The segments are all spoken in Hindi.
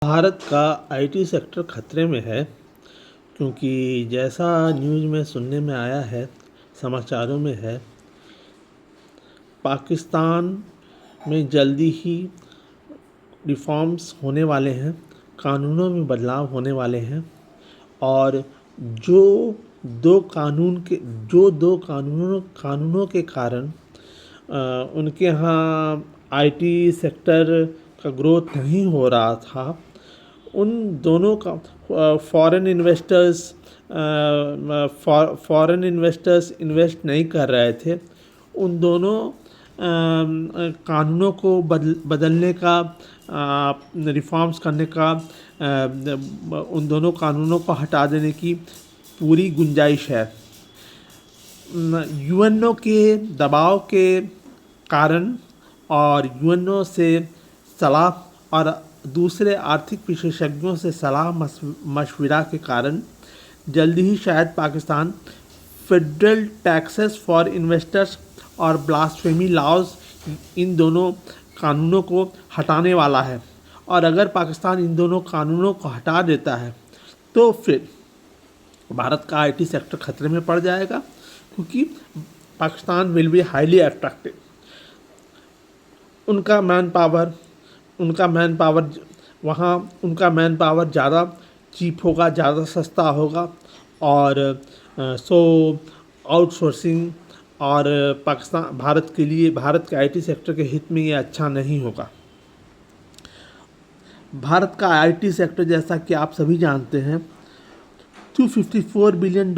भारत का आईटी सेक्टर खतरे में है, क्योंकि जैसा न्यूज़ में सुनने में आया है, समाचारों में है, पाकिस्तान में जल्दी ही रिफॉर्म्स होने वाले हैं, कानूनों में बदलाव होने वाले हैं और जो दो कानूनों के कारण उनके यहाँ आईटी सेक्टर का ग्रोथ नहीं हो रहा था, उन दोनों का फॉरेन इन्वेस्टर्स इन्वेस्ट नहीं कर रहे थे। उन दोनों कानूनों को बदलने का, रिफॉर्म्स करने का, उन दोनों कानूनों को हटा देने की पूरी गुंजाइश है। यूएनओ के दबाव के कारण और यूएनओ से सलाह और दूसरे आर्थिक विशेषज्ञों से सलाह मशविरा के कारण जल्दी ही शायद Pakistan federal taxes for investors और ब्लास्फेमी लॉज, इन दोनों कानूनों को हटाने वाला है। और अगर पाकिस्तान इन दोनों कानूनों को हटा देता है तो फिर भारत का आईटी सेक्टर खतरे में पड़ जाएगा, क्योंकि Pakistan will be highly attractive. उनका मैन पावर ज़्यादा चीप होगा, ज़्यादा सस्ता होगा और आउटसोर्सिंग और भारत के आईटी सेक्टर के हित में ये अच्छा नहीं होगा। भारत का आईटी सेक्टर, जैसा कि आप सभी जानते हैं, $254 बिलियन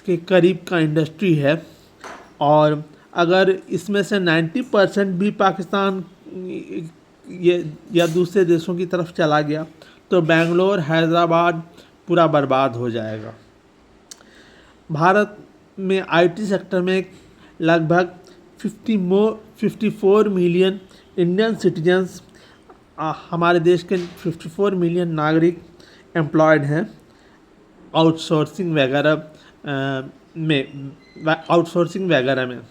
के करीब का इंडस्ट्री है और अगर इसमें से 90% भी पाकिस्तान या दूसरे देशों की तरफ चला गया तो बेंगलोर, हैदराबाद पूरा बर्बाद हो जाएगा। भारत में आईटी सेक्टर में लगभग 54 मिलियन इंडियन सिटीजन्स, हमारे देश के 54 मिलियन नागरिक एम्प्लॉयड हैं आउटसोर्सिंग वगैरह में।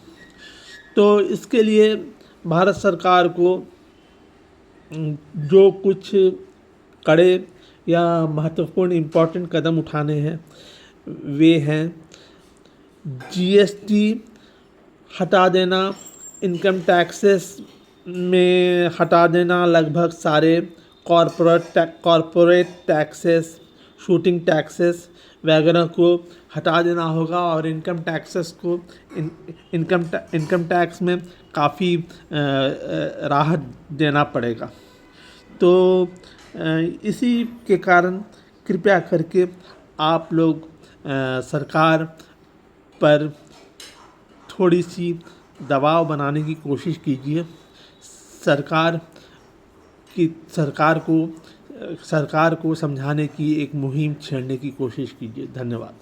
तो इसके लिए भारत सरकार को जो कुछ कड़े या महत्वपूर्ण इम्पोर्टेंट कदम उठाने हैं वे हैं जीएसटी हटा देना, इनकम टैक्सेस में हटा देना, लगभग सारे कॉरपोरेट टैक्सेस, शूटिंग टैक्सेस वगैरह को हटा देना होगा और इनकम टैक्स में काफ़ी राहत देना पड़ेगा। तो इसी के कारण कृपया करके आप लोग सरकार पर थोड़ी सी दबाव बनाने की कोशिश कीजिए। सरकार को समझाने की एक मुहिम छेड़ने की कोशिश कीजिए। धन्यवाद।